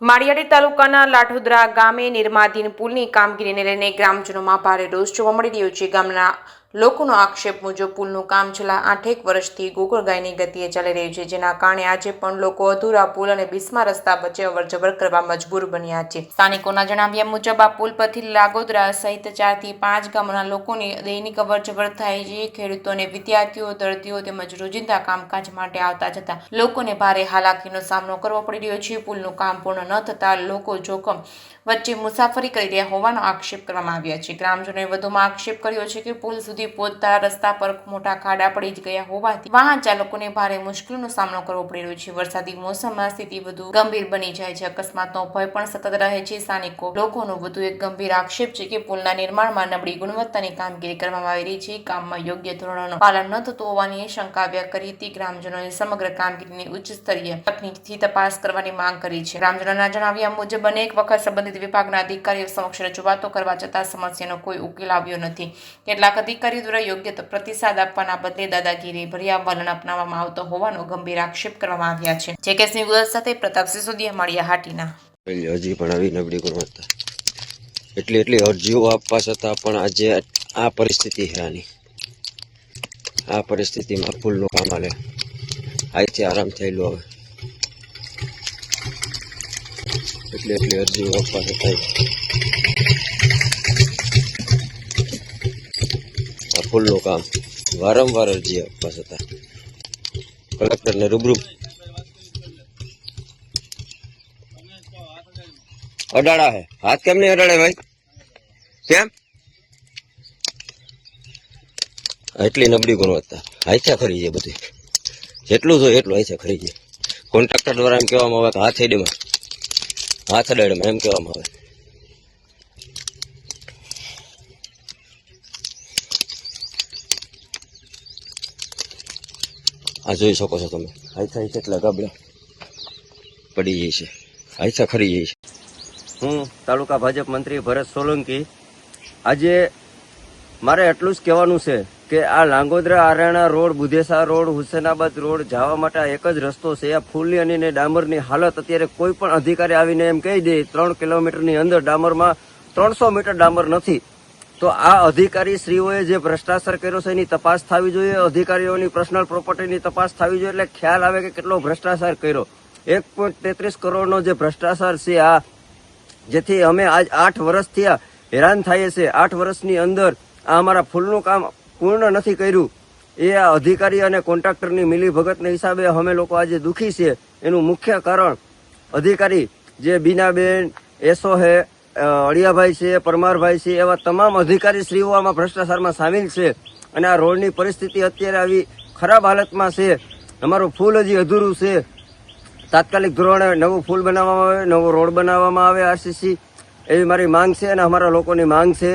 માળિયાડી તાલુકાના લાઠોદરા ગામે નિર્માધીન પુલની કામગીરીને લઈને ગ્રામજનોમાં ભારે રોષ જોવા મળી રહ્યો છે. ગામના લોકોનો આક્ષેપ મુજબ પુલનું કામ છેલ્લા 8 વર્ષથી ગોકળગાયની ગતિએ ચાલી રહ્યું છે, જેના કારણે આજે પણ લોકો અધૂરા પુલ અને બિસ્માર રસ્તા વચ્ચે અવરજવર કરવા મજબૂર બન્યા છે. સ્થાનિકોના જણાવ્યા મુજબ આ પુલ પરથી લાગોદરા સહિત 4 થી 5 ગામોના લોકોની દૈનિક અવરજવર થાય છે. ખેડૂતો અને વિદ્યાર્થીઓ, દર્દીઓ તેમજ રોજિંદા કામકાજ માટે આવતા જતા લોકોને ભારે હાલાકીનો સામનો કરવો પડી રહ્યો છે. પુલનું કામ પૂર્ણ ન થતા લોકો જોખમ વચ્ચે મુસાફરી કરી રહ્યા હોવાનો આક્ષેપ કરવામાં આવ્યા છે. ગ્રામજનોએ વધુમાં આક્ષેપ કર્યો છે કે પુલ સુધી પહોંચતા રસ્તા પર મોટા ખાડા પડી ગયા હોવાથી વાહન ચાલકોને ભારે મુશ્કેલીનો સામનો કરવો પડી રહ્યો છે. વરસાદી મોસમમાં સ્થિતિ વધુ ગંભીર બની જાય છે. અકસ્માતનો ભય પણ સતત રહે છે. સ્થાનિકો લોકોનો વધુ એક ગંભીર આક્ષેપ છે કે પુલના નિર્માણમાં નબળી ગુણવત્તાની કામગીરી કરવામાં આવી રહી છે. કામમાં યોગ્ય ધોરણોનું પાલન ન થતું હોવાની શંકા વ્યક્ત કરી હતી. ગ્રામજનોએ સમગ્ર કામગીરીની ઉચ્ચ સ્તરીય તકનીકથી તપાસ કરવાની માંગ કરી છે. ગ્રામજનોના જણાવ્યા મુજબ અનેક વખત સંબંધિત વિભાગના અધિકારીઓ સમક્ષ રજૂઆતો કરવા છતાં સમસ્યાનો કોઈ ઉકેલ આવ્યો નથી. કેટલાક અધિકારીઓ દ્વારા યોગ્ય પ્રતિસાદ આપવાના બદલે દાદાગીરી ભર્યા વલણ અપનાવવામાં આવતો હોવાનો ગંભીર આક્ષેપ કરવામાં આવ્યા છે. જે કેસની વિગત સાથે પ્રતાપ સિસોદિયા, માળિયા હાટીના. હજી પણ આવી નબળી ગુણવત્તા એટલી અરજીઓ આપવા છતાં પણ આજે આ પરિસ્થિતિ છે. આ પરિસ્થિતિમાં પુલનું કામ હાલે આજથી આરામ થયેલો હવે એટલી અરજીઓ આપવા છતાં આ પુલનું કામ વારંવાર અરજી આપવા છતાં કલેક્ટરને રૂબરૂ અડાડા હે હાથ કેમ નહીં અડાડે ભાઈ? કેમ એટલી નબળી ગુણવત્તા હાથે ખરી છે. બધી જેટલું જોઈએ એટલું હાથે ખરી છે. કોન્ટ્રાક્ટર દ્વારા એમ કહેવામાં આવે કે હાથ અડાડમાં એમ કહેવામાં આવે. આ જોઈ શકો છો તમે, હાથા કેટલા ગાબડા પડી જાય છે, હાથા ખરી જાય છે. હું તાલુકા ભાજપ મંત્રી ભરત સોલંકી. આજે મારે એટલું જ કહેવાનું છે કે આ લાંગોદરા આરાણા રોડ, બુધેસા રોડ, હુસેનાબાદ રોડ જવા માટે એક જ રસ્તો છે. આ ફૂલની અને ડામરની હાલત અત્યારે કોઈ પણ અધિકારી આવીને એમ કહી દે 3 કિલોમીટરની અંદર ડામરમાં 300 મીટર ડામર નથી. તો આ અધિકારી શ્રીઓએ જે ભ્રષ્ટાચાર કર્યો છે એની તપાસ થવી જોઈએ. અધિકારીઓની પર્સનલ પ્રોપર્ટીની તપાસ થવી જોઈએ, એટલે ખ્યાલ આવે કે કેટલો ભ્રષ્ટાચાર કર્યો. 1.33 કરોડનો જે ભ્રષ્ટાચાર છે આ, જેથી અમે આજ 8 વર્ષ થયા હેરાન થઈએ છીએ. 8 વર્ષની અંદર આ અમારા ફૂલનું કામ પૂર્ણ નથી કર્યું. એ આ અધિકારી અને કોન્ટ્રાક્ટરની મિલીભગતના હિસાબે અમે લોકો આજે દુઃખી છે. એનું મુખ્ય કારણ અધિકારી જે બીનાબેન, એસો હે, અળિયાભાઈ છે, પરમારભાઈ છે, એવા તમામ અધિકારી શ્રીઓ આમાં ભ્રષ્ટાચારમાં સામેલ છે. અને આ રોડની પરિસ્થિતિ અત્યારે આવી ખરાબ હાલતમાં છે. અમારું ફૂલ હજી અધૂરું છે. તાત્કાલિક ધોરણે નવું ફૂલ બનાવવામાં આવે, નવો રોડ બનાવવામાં આવે આરસીસી, એવી મારી માંગ છે અને અમારા લોકોની માંગ છે.